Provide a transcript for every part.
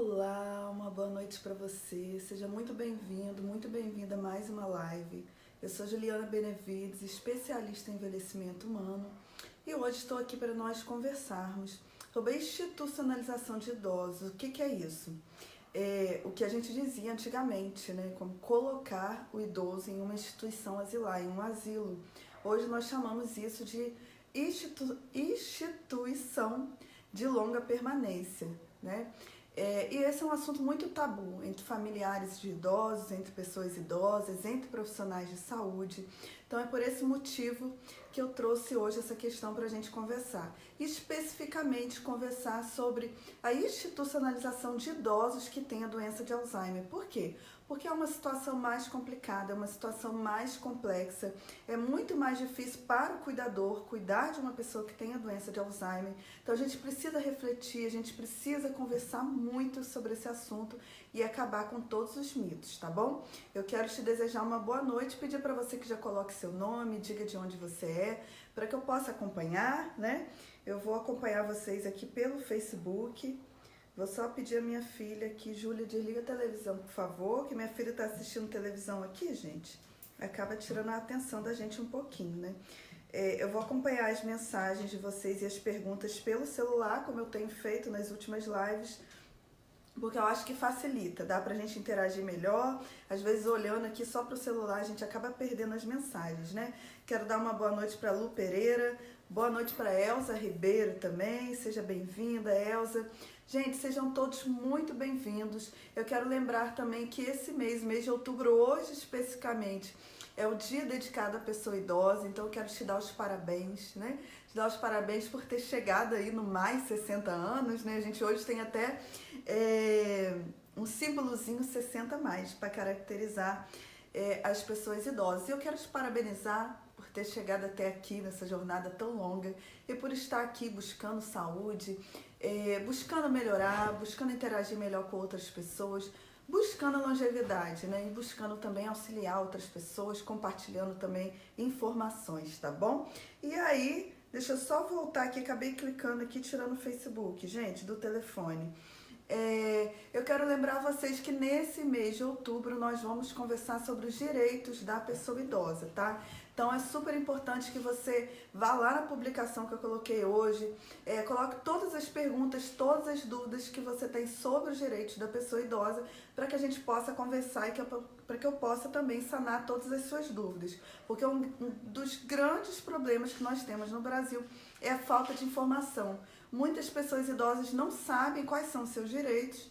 Olá, uma boa noite para você. Seja muito bem-vindo, muito bem-vinda a mais uma live. Eu sou Juliana Benevides, especialista em envelhecimento humano, e hoje estou aqui para nós conversarmos sobre a institucionalização de idosos. O que é isso? É o que a gente dizia antigamente, né? Como colocar o idoso em uma instituição asilar, em um asilo. Hoje nós chamamos isso de instituição de longa permanência, né? E esse é um assunto muito tabu entre familiares de idosos, entre pessoas idosas, entre profissionais de saúde. Então é por esse motivo que eu trouxe hoje essa questão para a gente conversar. Especificamente conversar sobre a institucionalização de idosos que têm a doença de Alzheimer. Por quê? Porque é uma situação mais complicada, é uma situação mais complexa, é muito mais difícil para o cuidador cuidar de uma pessoa que tem a doença de Alzheimer. Então a gente precisa refletir, a gente precisa conversar muito sobre esse assunto e acabar com todos os mitos, tá bom? Eu quero te desejar uma boa noite, pedir para você que já coloque seu nome, diga de onde você é, para que eu possa acompanhar, né? Eu vou acompanhar vocês aqui pelo Facebook. Vou só pedir a minha filha aqui, Júlia, desliga a televisão, por favor, que minha filha está assistindo televisão aqui, gente. Acaba tirando a atenção da gente um pouquinho, né? Eu vou acompanhar as mensagens de vocês e as perguntas pelo celular, como eu tenho feito nas últimas lives, porque eu acho que facilita, dá pra gente interagir melhor. Às vezes, olhando aqui só pro celular, a gente acaba perdendo as mensagens, né? Quero dar uma boa noite para Lu Pereira, boa noite para Elza Ribeiro também, seja bem-vinda, Elza. Gente, sejam todos muito bem-vindos. Eu quero lembrar também que esse mês de outubro, hoje especificamente, é o dia dedicado à pessoa idosa, então eu quero te dar os parabéns, né? Te dar os parabéns por ter chegado aí no mais 60 anos, né? A gente hoje tem até um símbolozinho 60 mais para caracterizar as pessoas idosas. E eu quero te parabenizar por ter chegado até aqui nessa jornada tão longa e por estar aqui buscando saúde, buscando melhorar, buscando interagir melhor com outras pessoas, buscando a longevidade, né? E buscando também auxiliar outras pessoas, compartilhando também informações, tá bom? E aí, deixa eu só voltar aqui, acabei clicando aqui, tirando o Facebook, gente, do telefone. Eu quero lembrar vocês que nesse mês de outubro nós vamos conversar sobre os direitos da pessoa idosa, tá? Então é super importante que você vá lá na publicação que eu coloquei hoje, coloque todas as perguntas, todas as dúvidas que você tem sobre os direitos da pessoa idosa, para que a gente possa conversar e para que eu possa também sanar todas as suas dúvidas. Porque um dos grandes problemas que nós temos no Brasil é a falta de informação. Muitas pessoas idosas não sabem quais são os seus direitos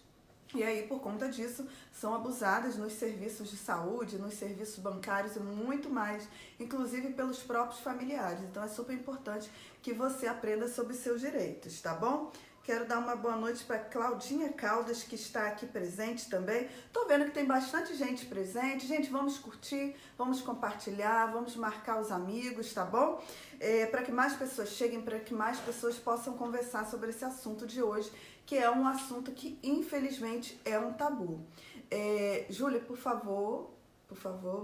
e aí, por conta disso, são abusadas nos serviços de saúde, nos serviços bancários e muito mais, inclusive pelos próprios familiares. Então, é super importante que você aprenda sobre os seus direitos, tá bom? Quero dar uma boa noite para Claudinha Caldas, que está aqui presente também. Tô vendo que tem bastante gente presente. Gente, vamos curtir, vamos compartilhar, vamos marcar os amigos, tá bom? Para que mais pessoas cheguem, para que mais pessoas possam conversar sobre esse assunto de hoje, que é um assunto que, infelizmente, é um tabu. Júlia, por favor,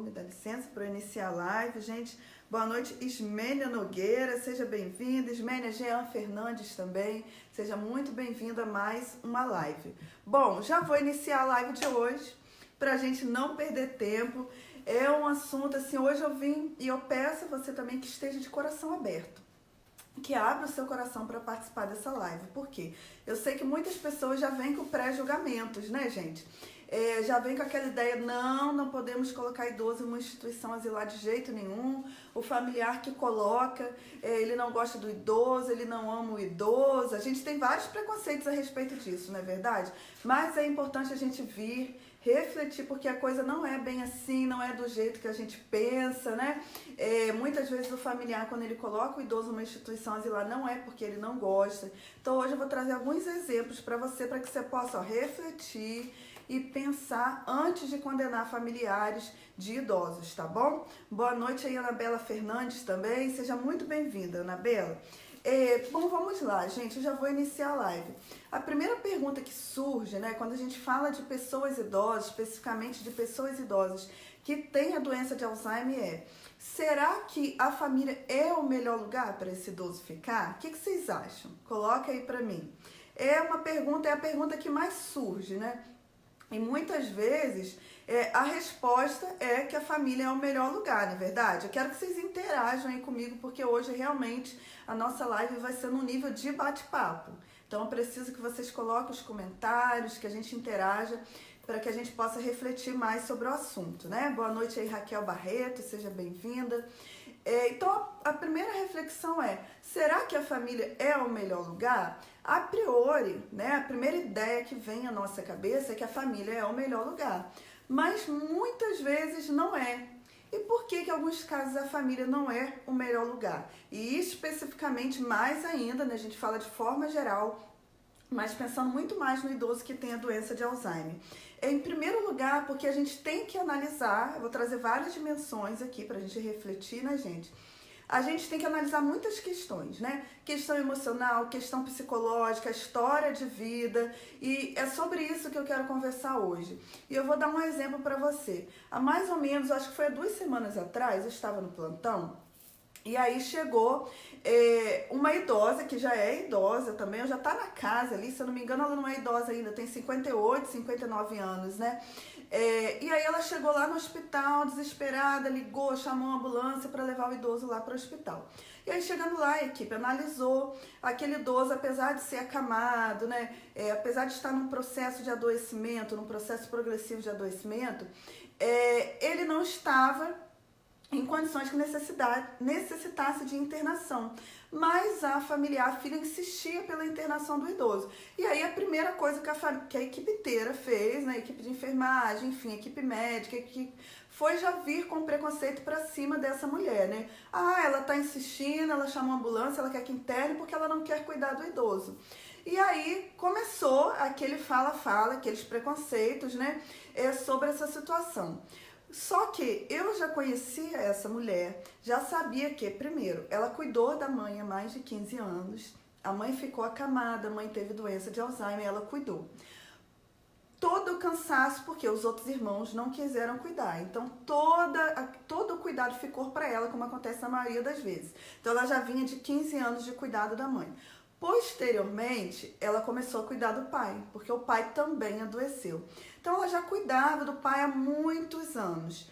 me dá licença para eu iniciar a live, gente. Boa noite, Ismênia Nogueira, seja bem-vinda. Ismênia Jean Fernandes também, seja muito bem-vinda a mais uma live. Bom, já vou iniciar a live de hoje, para a gente não perder tempo. É um assunto, assim, hoje eu vim e eu peço a você também que esteja de coração aberto, que abra o seu coração para participar dessa live. Por quê? Eu sei que muitas pessoas já vêm com pré-julgamentos, né, gente? Já vem com aquela ideia, não podemos colocar idoso em uma instituição asilar de jeito nenhum. O familiar que coloca, ele não gosta do idoso, ele não ama o idoso. A gente tem vários preconceitos a respeito disso, não é verdade? Mas é importante a gente vir, refletir, porque a coisa não é bem assim, não é do jeito que a gente pensa, né? Muitas vezes o familiar, quando ele coloca o idoso numa instituição asilar, não é porque ele não gosta. Então hoje eu vou trazer alguns exemplos para você que você possa refletir e pensar antes de condenar familiares de idosos, tá bom? Boa noite aí, Anabela Fernandes também, seja muito bem-vinda, Anabela. Bom, vamos lá, gente, eu já vou iniciar a live. A primeira pergunta que surge, né, quando a gente fala de pessoas idosas, especificamente de pessoas idosas que têm a doença de Alzheimer será que a família é o melhor lugar para esse idoso ficar? O que vocês acham? Coloca aí para mim. é a pergunta que mais surge, né? E muitas vezes a resposta é que a família é o melhor lugar, não é verdade? Eu quero que vocês interajam aí comigo, porque hoje realmente a nossa live vai ser num nível de bate-papo. Então eu preciso que vocês coloquem os comentários, que a gente interaja, para que a gente possa refletir mais sobre o assunto, né? Boa noite aí, Raquel Barreto, seja bem-vinda. Então, a primeira reflexão é, será que a família é o melhor lugar? A priori, né, a primeira ideia que vem à nossa cabeça é que a família é o melhor lugar, mas muitas vezes não é. E por que em alguns casos a família não é o melhor lugar? E especificamente, mais ainda, né, a gente fala de forma geral, mas pensando muito mais no idoso que tem a doença de Alzheimer. Em primeiro lugar, porque a gente tem que analisar, eu vou trazer várias dimensões aqui para a gente refletir, né, gente? A gente tem que analisar muitas questões, né? Questão emocional, questão psicológica, história de vida, e é sobre isso que eu quero conversar hoje. E eu vou dar um exemplo para você. Há mais ou menos, acho que foi há 2 semanas atrás, eu estava no plantão, e aí chegou uma idosa, que já é idosa também, já tá na casa ali, se eu não me engano ela não é idosa ainda, tem 58, 59 anos, né? E aí ela chegou lá no hospital, desesperada, ligou, chamou a ambulância para levar o idoso lá para o hospital. E aí chegando lá, a equipe analisou aquele idoso, apesar de ser acamado, né? Apesar de estar num processo de adoecimento, num processo progressivo de adoecimento, ele não estava em condições que necessitasse de internação. Mas a familiar, a filha, insistia pela internação do idoso. E aí a primeira coisa que a equipe inteira fez, né, a equipe de enfermagem, enfim, a equipe médica, foi já vir com preconceito para cima dessa mulher, né? Ah, ela tá insistindo, ela chama a ambulância, ela quer que interne porque ela não quer cuidar do idoso. E aí começou aquele fala-fala, aqueles preconceitos, né, sobre essa situação. Só que eu já conhecia essa mulher, já sabia que, primeiro, ela cuidou da mãe há mais de 15 anos, a mãe ficou acamada, a mãe teve doença de Alzheimer, ela cuidou. Todo o cansaço, porque os outros irmãos não quiseram cuidar. Então, todo o cuidado ficou para ela, como acontece na maioria das vezes. Então, ela já vinha de 15 anos de cuidado da mãe. Posteriormente, ela começou a cuidar do pai, porque o pai também adoeceu. Então, ela já cuidava do pai há muitos anos.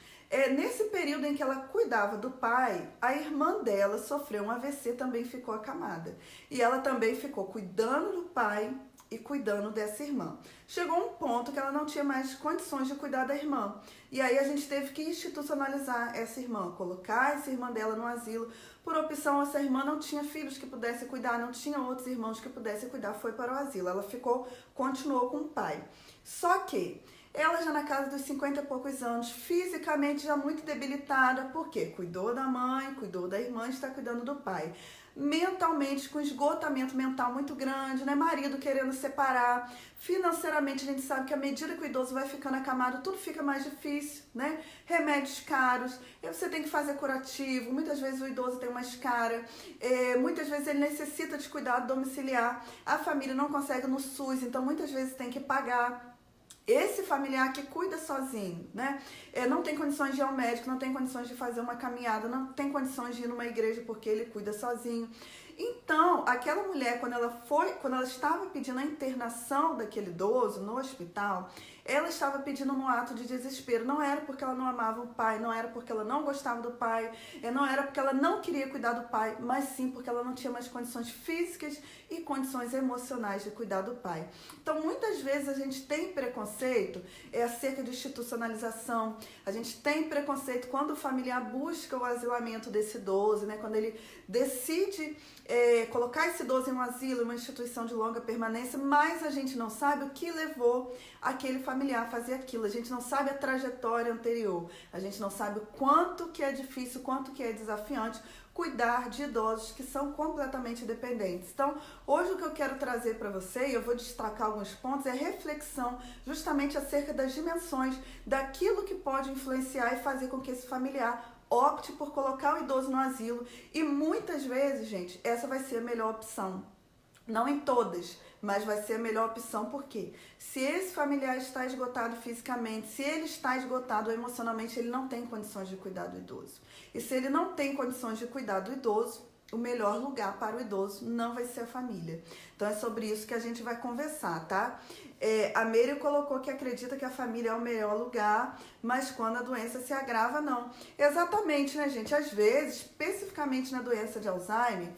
Nesse período em que ela cuidava do pai, a irmã dela sofreu um AVC, também ficou acamada. E ela também ficou cuidando do pai e cuidando dessa irmã. Chegou um ponto que ela não tinha mais condições de cuidar da irmã. E aí a gente teve que institucionalizar essa irmã, colocar essa irmã dela no asilo. Por opção, essa irmã não tinha filhos que pudessem cuidar, não tinha outros irmãos que pudessem cuidar, foi para o asilo. Ela continuou com o pai. Só que ela já na casa dos 50 e poucos anos, fisicamente já muito debilitada, porque cuidou da mãe, cuidou da irmã, está cuidando do pai. Mentalmente, com esgotamento mental muito grande, né? Marido querendo separar. Financeiramente, a gente sabe que à medida que o idoso vai ficando acamado, tudo fica mais difícil, né? Remédios caros, você tem que fazer curativo, muitas vezes o idoso tem uma escara, muitas vezes ele necessita de cuidado domiciliar, a família não consegue no SUS, então muitas vezes tem que pagar. Esse familiar que cuida sozinho, né? Não tem condições de ir ao médico, não tem condições de fazer uma caminhada, não tem condições de ir numa igreja porque ele cuida sozinho. Então, aquela mulher, quando ela estava pedindo a internação daquele idoso no hospital, ela estava pedindo num ato de desespero. Não era porque ela não amava o pai, não era porque ela não gostava do pai, não era porque ela não queria cuidar do pai, mas sim porque ela não tinha mais condições físicas e condições emocionais de cuidar do pai. Então, muitas vezes a gente tem preconceito acerca de institucionalização, a gente tem preconceito quando o familiar busca o asilamento desse idoso, né? Quando ele decide colocar esse idoso em um asilo, uma instituição de longa permanência, mas a gente não sabe o que levou aquele familiar a fazer aquilo, a gente não sabe a trajetória anterior, a gente não sabe o quanto que é difícil, o quanto que é desafiante cuidar de idosos que são completamente dependentes. Então, hoje o que eu quero trazer para você, e eu vou destacar alguns pontos, é reflexão justamente acerca das dimensões daquilo que pode influenciar e fazer com que esse familiar opte por colocar o idoso no asilo. E muitas vezes, gente, essa vai ser a melhor opção. Não em todas, mas vai ser a melhor opção, porque se esse familiar está esgotado fisicamente, se ele está esgotado emocionalmente, ele não tem condições de cuidar do idoso. E se ele não tem condições de cuidar do idoso, o melhor lugar para o idoso não vai ser a família. Então é sobre isso que a gente vai conversar, tá? A Meire colocou que acredita que a família é o melhor lugar, mas quando a doença se agrava, não. Exatamente, né, gente? Às vezes, especificamente na doença de Alzheimer,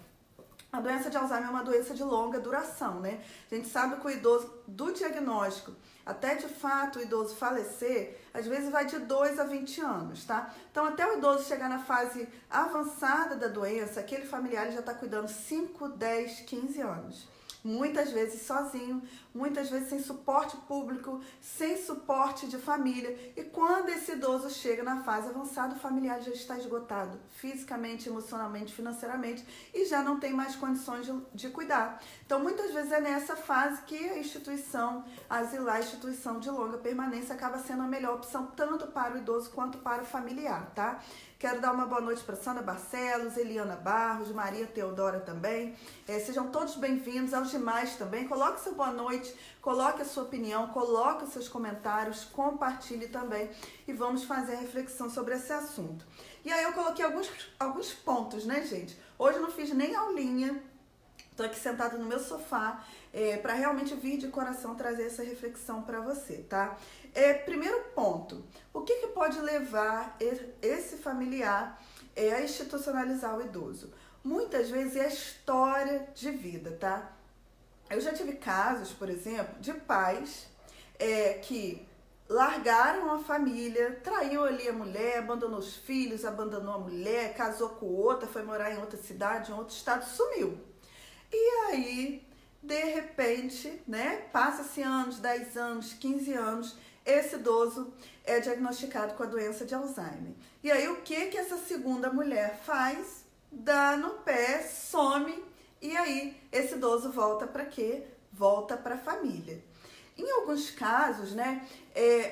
a doença de Alzheimer é uma doença de longa duração, né? A gente sabe que o idoso, do diagnóstico até de fato o idoso falecer, às vezes vai de 2 a 20 anos, tá? Então, até o idoso chegar na fase avançada da doença, aquele familiar já está cuidando 5, 10, 15 anos. Muitas vezes sozinho, muitas vezes sem suporte público, sem suporte de família. E quando esse idoso chega na fase avançada, o familiar já está esgotado fisicamente, emocionalmente, financeiramente e já não tem mais condições de cuidar. Então, muitas vezes é nessa fase que a instituição asilar, a instituição de longa permanência, acaba sendo a melhor opção tanto para o idoso quanto para o familiar, tá? Quero dar uma boa noite para Sandra Barcelos, Eliana Barros, Maria Teodora também. Sejam todos bem-vindos, aos demais também. Coloque seu boa noite, coloque a sua opinião, coloque os seus comentários, compartilhe também e vamos fazer a reflexão sobre esse assunto. E aí eu coloquei alguns pontos, né, gente? Hoje eu não fiz nem aulinha, estou aqui sentada no meu sofá para realmente vir de coração trazer essa reflexão para você, tá? Primeiro ponto, o que pode levar esse familiar a institucionalizar o idoso? Muitas vezes é a história de vida, tá? Eu já tive casos, por exemplo, de pais que largaram a família, traiu ali a mulher, abandonou os filhos, abandonou a mulher, casou com outra, foi morar em outra cidade, em outro estado, sumiu. E aí, de repente, né, passa-se anos, 10 anos, 15 anos, esse idoso é diagnosticado com a doença de Alzheimer. E aí, o que essa segunda mulher faz? Dá no pé, some, e aí esse idoso volta para quê? Volta para a família. Em alguns casos, né,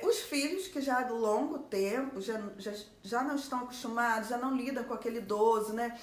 os filhos que já há longo tempo já não estão acostumados, já não lidam com aquele idoso, né,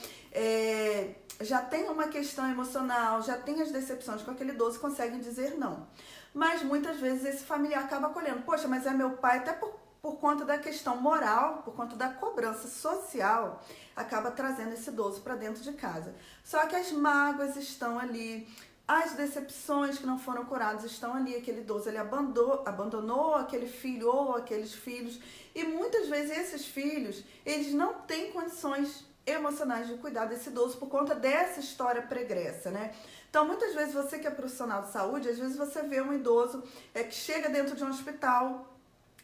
já tem uma questão emocional, já tem as decepções com aquele idoso, conseguem dizer não. Mas muitas vezes esse familiar acaba acolhendo. Poxa, mas é meu pai, até por conta da questão moral, por conta da cobrança social, acaba trazendo esse idoso para dentro de casa. Só que as mágoas estão ali, as decepções que não foram curadas estão ali, aquele idoso ele abandonou aquele filho ou aqueles filhos, e muitas vezes esses filhos, eles não têm condições emocionais de cuidar desse idoso por conta dessa história pregressa, né? Então, muitas vezes você que é profissional de saúde, às vezes você vê um idoso que chega dentro de um hospital,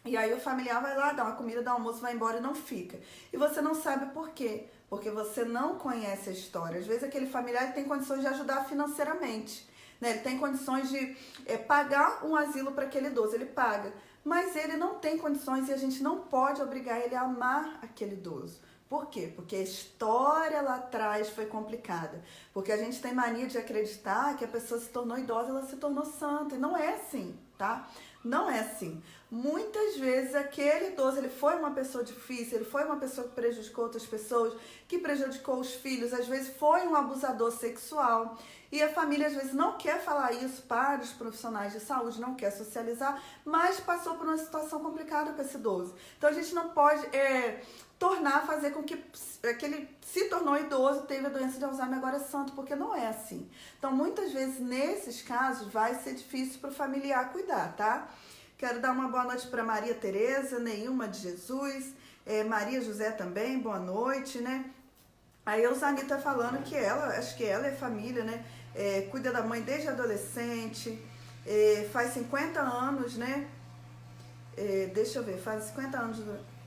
e aí o familiar vai lá, dá uma comida, dá um almoço, vai embora e não fica. E você não sabe por quê, porque você não conhece a história. Às vezes aquele familiar tem condições de ajudar financeiramente, né? Ele tem condições de pagar um asilo para aquele idoso, ele paga. Mas ele não tem condições e a gente não pode obrigar ele a amar aquele idoso. Por quê? Porque a história lá atrás foi complicada. Porque a gente tem mania de acreditar que a pessoa se tornou idosa, ela se tornou santa. E não é assim, tá? Não é assim. Muitas vezes aquele idoso, ele foi uma pessoa difícil, ele foi uma pessoa que prejudicou outras pessoas, que prejudicou os filhos, às vezes foi um abusador sexual. E a família às vezes não quer falar isso para os profissionais de saúde, não quer socializar, mas passou por uma situação complicada com esse idoso. Então a gente não pode fazer com que ele se tornou idoso, teve a doença de Alzheimer, agora é santo, porque não é assim. Então, muitas vezes, nesses casos, vai ser difícil para o familiar cuidar, tá? Quero dar uma boa noite para Maria Tereza, Neilma de Jesus, Maria José também, boa noite, né? Aí a Eusani tá falando que acho que ela é família, né? Cuida da mãe desde adolescente, faz 50 anos, né? Deixa eu ver, faz 50 anos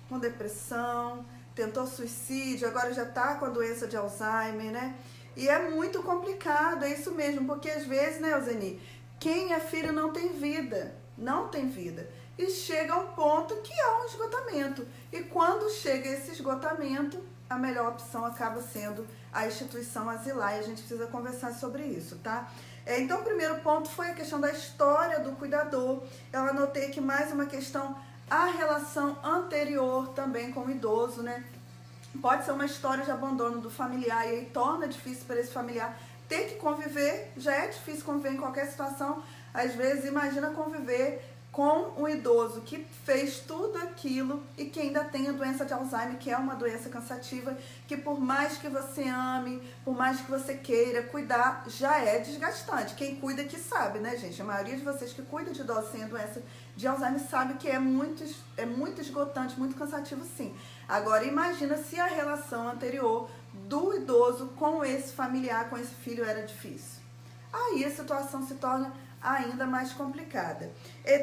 com depressão, tentou suicídio, agora já tá com a doença de Alzheimer, né? E é muito complicado, é isso mesmo, porque às vezes, né, Euseni, quem é filho não tem vida, não tem vida. E chega a um ponto que há um esgotamento. E quando chega esse esgotamento, a melhor opção acaba sendo a instituição asilar, e a gente precisa conversar sobre isso, tá? Então, o primeiro ponto foi a questão da história do cuidador. Eu anotei aqui mais uma questão, a relação anterior também com o idoso, né? Pode ser uma história de abandono do familiar e aí torna difícil para esse familiar ter que conviver, já é difícil conviver em qualquer situação, às vezes imagina conviver com um idoso que fez tudo aquilo e que ainda tem a doença de Alzheimer, que é uma doença cansativa, que por mais que você ame, por mais que você queira cuidar, já é desgastante. Quem cuida que sabe, né, gente? A maioria de vocês que cuida de idosos sem a doença de Alzheimer sabe que é muito esgotante, muito cansativo, sim. Agora, imagina se a relação anterior do idoso com esse familiar, com esse filho, era difícil. Aí a situação se torna ainda mais complicada.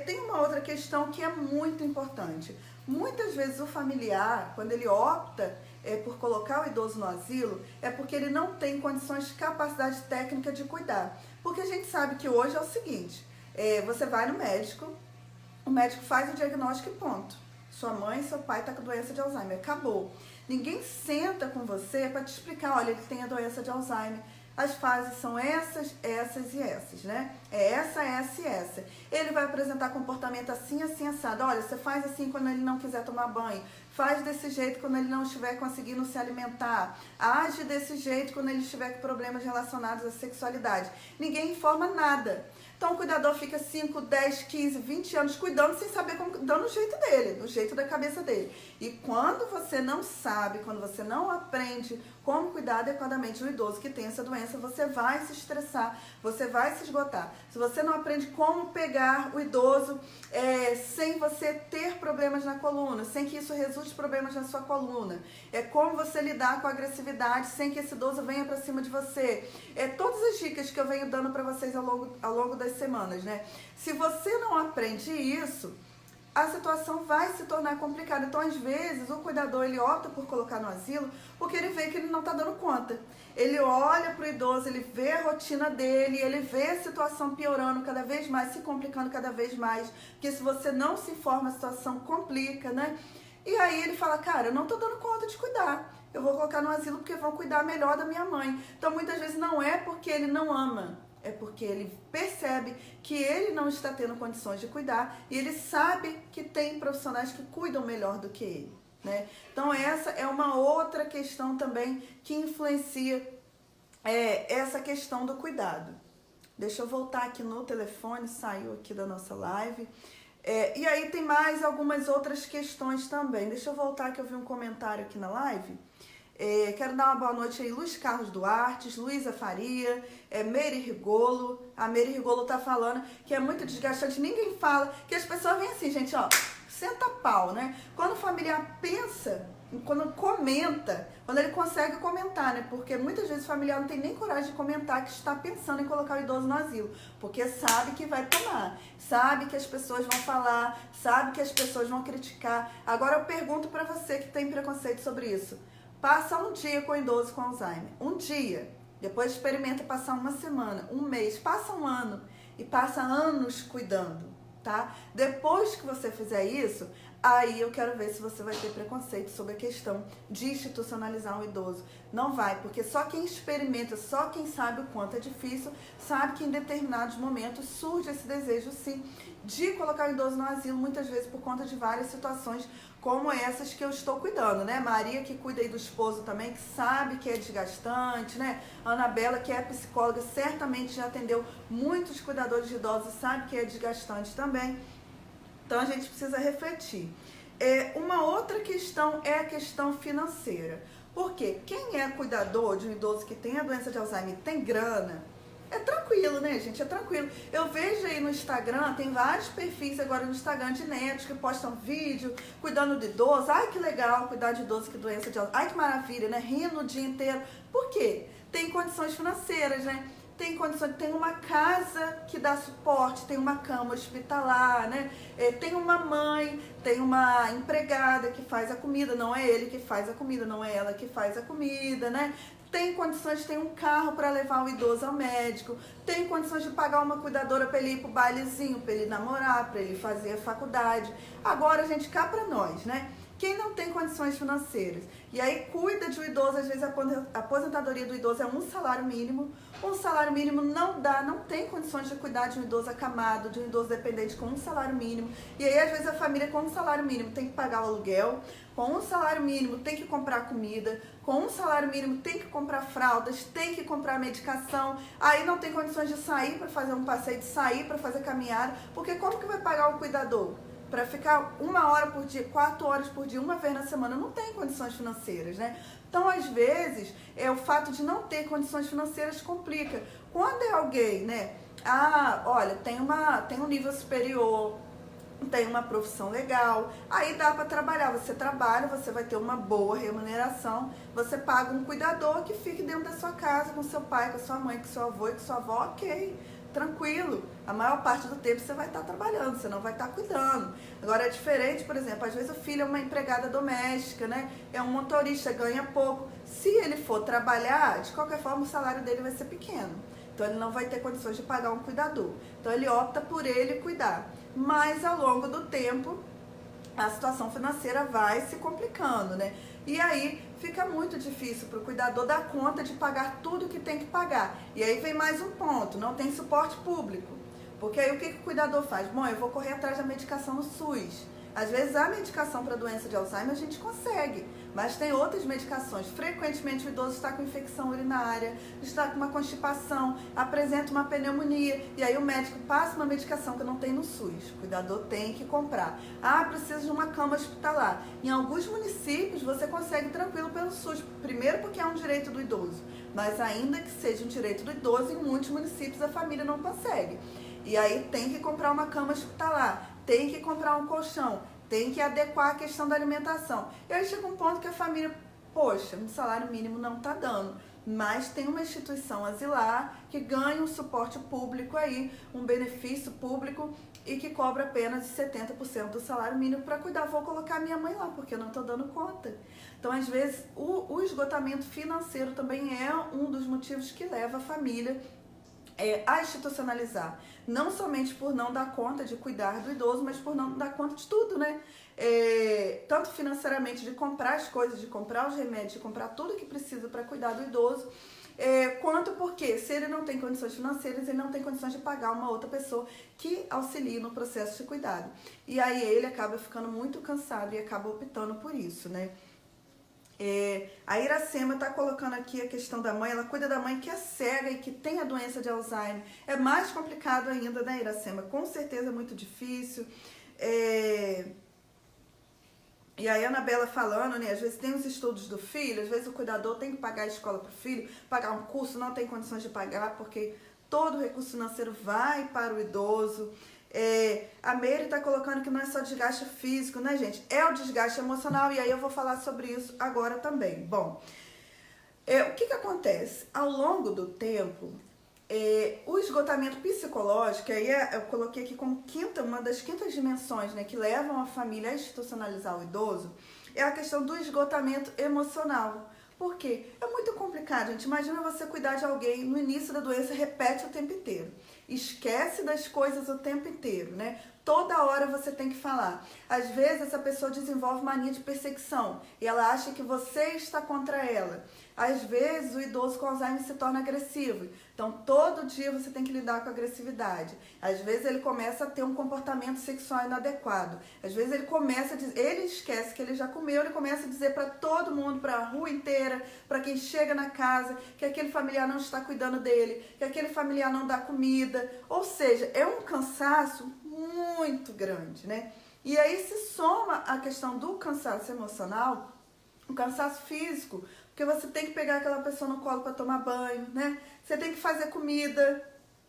Tem uma outra questão que é muito importante. Muitas vezes o familiar, quando ele opta por colocar o idoso no asilo, é porque ele não tem condições, capacidade técnica de cuidar. Porque a gente sabe que hoje é o seguinte, você vai no médico, o médico faz o diagnóstico e ponto. Sua mãe e seu pai estão com doença de Alzheimer, acabou. Ninguém senta com você para te explicar, olha, ele tem a doença de Alzheimer. As fases são essas, essas e essas, né? É essa e essa. Ele vai apresentar comportamento assim, assim, assado. Olha, você faz assim quando ele não quiser tomar banho. Faz desse jeito quando ele não estiver conseguindo se alimentar. Age desse jeito quando ele estiver com problemas relacionados à sexualidade. Ninguém informa nada. Então o cuidador fica 5, 10, 15, 20 anos cuidando sem saber como, dando o jeito dele, do jeito da cabeça dele. E quando você não sabe, quando você não aprende como cuidar adequadamente do idoso que tem essa doença, você vai se estressar, você vai se esgotar. Se você não aprende como pegar o idoso sem você ter problemas na coluna, sem que isso resulte problemas na sua coluna, como você lidar com a agressividade sem que esse idoso venha para cima de você. Todas as dicas que eu venho dando para vocês ao longo das semanas, né? Se você não aprende isso, a situação vai se tornar complicada. Então, às vezes, o cuidador ele opta por colocar no asilo porque ele vê que ele não está dando conta. Ele olha para o idoso, ele vê a rotina dele, ele vê a situação piorando cada vez mais, se complicando cada vez mais. Porque se você não se informa, a situação complica, né? E aí ele fala, cara, eu não estou dando conta de cuidar. Eu vou colocar no asilo porque vão cuidar melhor da minha mãe. Então, muitas vezes, não é porque ele não ama. É porque ele percebe que ele não está tendo condições de cuidar e ele sabe que tem profissionais que cuidam melhor do que ele, né? Então essa é uma outra questão também que influencia essa questão do cuidado. Deixa eu voltar aqui no telefone, saiu aqui da nossa live. E aí tem mais algumas outras questões também. Deixa eu voltar que eu vi um comentário aqui na live. Quero dar uma boa noite aí, Luiz Carlos Duarte, Luísa Faria, Meire Rigolo. A Meire Rigolo tá falando que é muito desgastante, ninguém fala, que as pessoas vêm assim, gente, ó, senta pau, né? Quando o familiar pensa, quando comenta, quando ele consegue comentar, né? Porque muitas vezes o familiar não tem nem coragem de comentar que está pensando em colocar o idoso no asilo, porque sabe que vai tomar, sabe que as pessoas vão falar, sabe que as pessoas vão criticar. Agora eu pergunto pra você que tem preconceito sobre isso. Passa um dia com o idoso com Alzheimer, um dia, depois experimenta passar uma semana, um mês, passa um ano e passa anos cuidando, tá? Depois que você fizer isso, aí eu quero ver se você vai ter preconceito sobre a questão de institucionalizar um idoso. Não vai, porque só quem experimenta, só quem sabe o quanto é difícil, sabe que em determinados momentos surge esse desejo, sim, de colocar o idoso no asilo, muitas vezes por conta de várias situações como essas que eu estou cuidando, né? Maria, que cuida aí do esposo também, que sabe que é desgastante, né? Anabela, que é psicóloga, certamente já atendeu muitos cuidadores de idosos, sabe que é desgastante também. Então, a gente precisa refletir. Uma outra questão é a questão financeira. Porque quem é cuidador de um idoso que tem a doença de Alzheimer e tem grana, é tranquilo, né, gente? É tranquilo. Eu vejo aí no Instagram, tem vários perfis agora no Instagram de netos que postam vídeo cuidando de idoso. Ai, que legal cuidar de idoso que tem doença de Alzheimer. Ai, que maravilha, né? Rindo o dia inteiro. Por quê? Tem condições financeiras, né? Tem condições, tem uma casa que dá suporte, tem uma cama hospitalar, né? Tem uma mãe, tem uma empregada que faz a comida, não é ele que faz a comida, não é ela que faz a comida, né? Tem condições, tem um carro para levar o idoso ao médico, tem condições de pagar uma cuidadora para ele ir pro bailezinho, para ele namorar, para ele fazer a faculdade. Agora, gente, cá para nós, né? Quem não tem condições financeiras e aí cuida de um idoso, às vezes a aposentadoria do idoso é um salário mínimo não dá, não tem condições de cuidar de um idoso acamado, de um idoso dependente com um salário mínimo. E aí às vezes a família com um salário mínimo tem que pagar o aluguel, com um salário mínimo tem que comprar comida, com um salário mínimo tem que comprar fraldas, tem que comprar medicação, aí não tem condições de sair para fazer um passeio, de sair para fazer caminhada, porque como que vai pagar o cuidador? Para ficar 1 hora por dia, 4 horas por dia, uma vez na semana, não tem condições financeiras, né? Então, às vezes, o fato de não ter condições financeiras complica. Quando é alguém, né? Olha, tem um nível superior, tem uma profissão legal, aí dá para trabalhar. Você trabalha, você vai ter uma boa remuneração, você paga um cuidador que fique dentro da sua casa, com seu pai, com sua mãe, com seu avô e com sua avó, ok, tranquilo. A maior parte do tempo você vai estar trabalhando, você não vai estar cuidando. Agora é diferente, por exemplo, às vezes o filho é uma empregada doméstica, né? É um motorista, ganha pouco. Se ele for trabalhar, de qualquer forma o salário dele vai ser pequeno. Então ele não vai ter condições de pagar um cuidador. Então ele opta por ele cuidar. Mas ao longo do tempo, a situação financeira vai se complicando, né? E aí fica muito difícil para o cuidador dar conta de pagar tudo que tem que pagar. E aí vem mais um ponto, não tem suporte público. Porque aí o que o cuidador faz? Bom, eu vou correr atrás da medicação no SUS. Às vezes a medicação para doença de Alzheimer a gente consegue, mas tem outras medicações. Frequentemente o idoso está com infecção urinária, está com uma constipação, apresenta uma pneumonia, e aí o médico passa uma medicação que não tem no SUS. O cuidador tem que comprar. Precisa de uma cama hospitalar. Em alguns municípios você consegue tranquilo pelo SUS, primeiro porque é um direito do idoso, mas ainda que seja um direito do idoso, em muitos municípios a família não consegue. E aí tem que comprar uma cama hospitalar, tem que comprar um colchão, tem que adequar a questão da alimentação. E aí chega um ponto que a família, poxa, um salário mínimo não está dando, mas tem uma instituição asilar que ganha um suporte público aí, um benefício público e que cobra apenas 70% do salário mínimo para cuidar. Vou colocar minha mãe lá, porque eu não estou dando conta. Então, às vezes, o esgotamento financeiro também é um dos motivos que leva a família a institucionalizar, não somente por não dar conta de cuidar do idoso, mas por não dar conta de tudo, né? Tanto financeiramente, de comprar as coisas, de comprar os remédios, de comprar tudo que precisa para cuidar do idoso, quanto porque se ele não tem condições financeiras, ele não tem condições de pagar uma outra pessoa que auxilie no processo de cuidado. E aí ele acaba ficando muito cansado e acaba optando por isso, né? A Iracema está colocando aqui a questão da mãe, ela cuida da mãe que é cega e que tem a doença de Alzheimer. É mais complicado ainda, né, Iracema? Com certeza é muito difícil. E aí a Anabela falando, né, às vezes tem os estudos do filho, às vezes o cuidador tem que pagar a escola para o filho, pagar um curso, não tem condições de pagar, porque todo o recurso financeiro vai para o idoso. A Meire está colocando que não é só desgaste físico, né, gente? É o desgaste emocional, e aí eu vou falar sobre isso agora também. Bom, o que acontece? Ao longo do tempo, o esgotamento psicológico, aí eu coloquei aqui como uma das quintas dimensões, né, que levam a família a institucionalizar o idoso, é a questão do esgotamento emocional. Por quê? É muito complicado, gente. Imagina você cuidar de alguém no início da doença, repete o tempo inteiro. Esquece das coisas o tempo inteiro, né? Toda hora você tem que falar. Às vezes essa pessoa desenvolve mania de perseguição e ela acha que você está contra ela. Às vezes o idoso com Alzheimer se torna agressivo. Então todo dia você tem que lidar com a agressividade. Às vezes ele começa a ter um comportamento sexual inadequado. Às vezes ele esquece que ele já comeu, ele começa a dizer para todo mundo, para a rua inteira, para quem chega na casa, que aquele familiar não está cuidando dele, que aquele familiar não dá comida. Ou seja, é um cansaço muito grande, né? E aí se soma a questão do cansaço emocional, o cansaço físico, porque você tem que pegar aquela pessoa no colo para tomar banho, né? Você tem que fazer comida,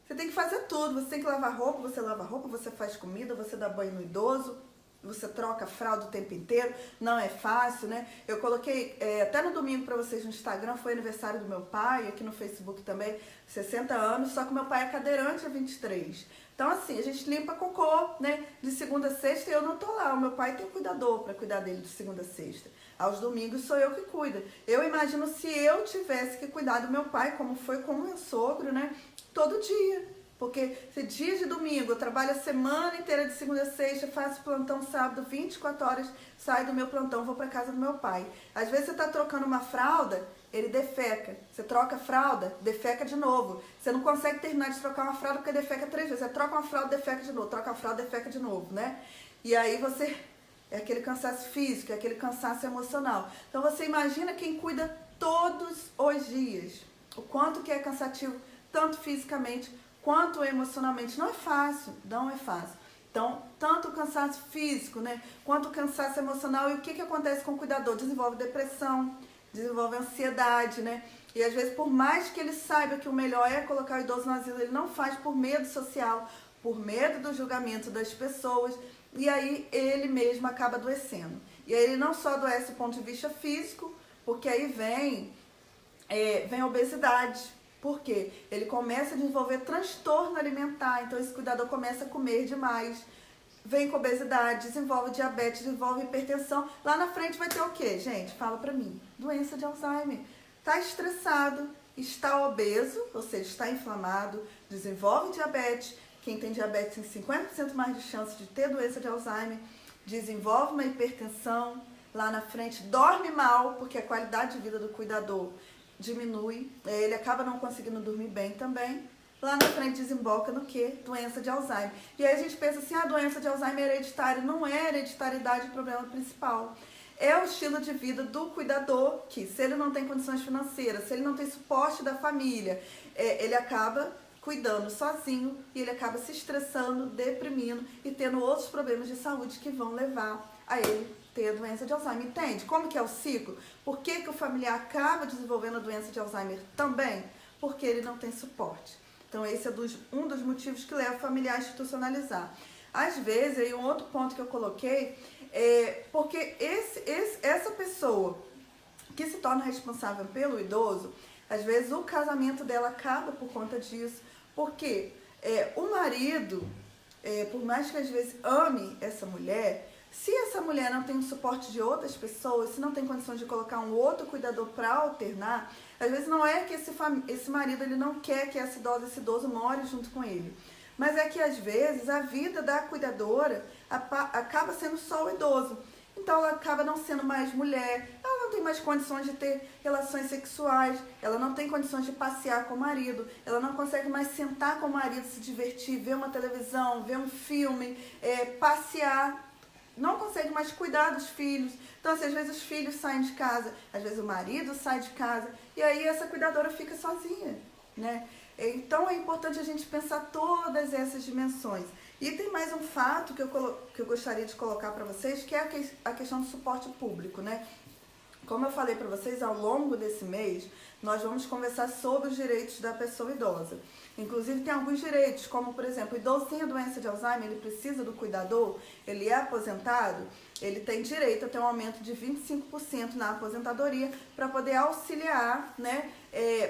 você tem que fazer tudo, você tem que lavar roupa, você lava roupa, você faz comida, você dá banho no idoso, você troca a fralda o tempo inteiro, não é fácil, né? Eu coloquei até no domingo para vocês no Instagram, foi aniversário do meu pai, aqui no Facebook também, 60 anos, só que meu pai é cadeirante há 23. Então, assim, a gente limpa cocô, né, de segunda a sexta e eu não tô lá. O meu pai tem cuidador para cuidar dele de segunda a sexta. Aos domingos sou eu que cuido. Eu imagino se eu tivesse que cuidar do meu pai, como foi com o meu sogro, né, todo dia. Porque se dia de domingo, eu trabalho a semana inteira de segunda a sexta, faço plantão sábado, 24 horas, saio do meu plantão, vou para casa do meu pai. Às vezes você está trocando uma fralda, ele defeca. Você troca a fralda, defeca de novo. Você não consegue terminar de trocar uma fralda porque defeca 3 vezes. Você troca uma fralda, defeca de novo, troca a fralda, defeca de novo, né? E aí você... É aquele cansaço físico, é aquele cansaço emocional. Então você imagina quem cuida todos os dias. O quanto que é cansativo, tanto fisicamente quanto emocionalmente. Não é fácil, não é fácil. Então, tanto o cansaço físico, né, quanto o cansaço emocional. E o que acontece com o cuidador? Desenvolve depressão, desenvolve ansiedade, né? E às vezes, por mais que ele saiba que o melhor é colocar o idoso no asilo, ele não faz por medo social, por medo do julgamento das pessoas. E aí ele mesmo acaba adoecendo. E aí ele não só adoece do ponto de vista físico, porque aí vem a obesidade. Por quê? Ele começa a desenvolver transtorno alimentar, então esse cuidador começa a comer demais, vem com obesidade, desenvolve diabetes, desenvolve hipertensão. Lá na frente vai ter o quê, gente? Fala pra mim. Doença de Alzheimer. Está estressado, está obeso, ou seja, está inflamado, desenvolve diabetes. Quem tem diabetes tem 50% mais de chance de ter doença de Alzheimer, desenvolve uma hipertensão, lá na frente dorme mal, porque a qualidade de vida do cuidador diminui, ele acaba não conseguindo dormir bem também. Lá na frente desemboca no quê? Doença de Alzheimer. E aí a gente pensa assim, a doença de Alzheimer é hereditária. Não é hereditariedade o problema principal. É o estilo de vida do cuidador, que se ele não tem condições financeiras, se ele não tem suporte da família, ele acaba cuidando sozinho e ele acaba se estressando, deprimindo e tendo outros problemas de saúde que vão levar a ele ter a doença de Alzheimer. Entende? Como que é o ciclo? Por que que o familiar acaba desenvolvendo a doença de Alzheimer também? Porque ele não tem suporte. Então esse é um dos motivos que leva o familiar a institucionalizar. Às vezes, aí um outro ponto que eu coloquei é porque essa pessoa que se torna responsável pelo idoso, às vezes o casamento dela acaba por conta disso. Porque o marido, por mais que às vezes ame essa mulher, se essa mulher não tem o suporte de outras pessoas, se não tem condições de colocar um outro cuidador para alternar, às vezes não é que esse marido ele não quer que essa idosa, esse idoso more junto com ele. Mas é que às vezes a vida da cuidadora acaba sendo só o idoso. Então ela acaba não sendo mais mulher, ela não tem mais condições de ter relações sexuais, ela não tem condições de passear com o marido, ela não consegue mais sentar com o marido, se divertir, ver uma televisão, ver um filme, passear, não consegue mais cuidar dos filhos. Então assim, às vezes os filhos saem de casa, às vezes o marido sai de casa, e aí essa cuidadora fica sozinha, né? Então é importante a gente pensar todas essas dimensões. E tem mais um fato que eu gostaria de colocar para vocês, que é a questão do suporte público, né? Como eu falei para vocês, ao longo desse mês, nós vamos conversar sobre os direitos da pessoa idosa. Inclusive, tem alguns direitos, como, por exemplo, o idoso tem a doença de Alzheimer, ele precisa do cuidador, ele é aposentado, ele tem direito a ter um aumento de 25% na aposentadoria para poder auxiliar, né?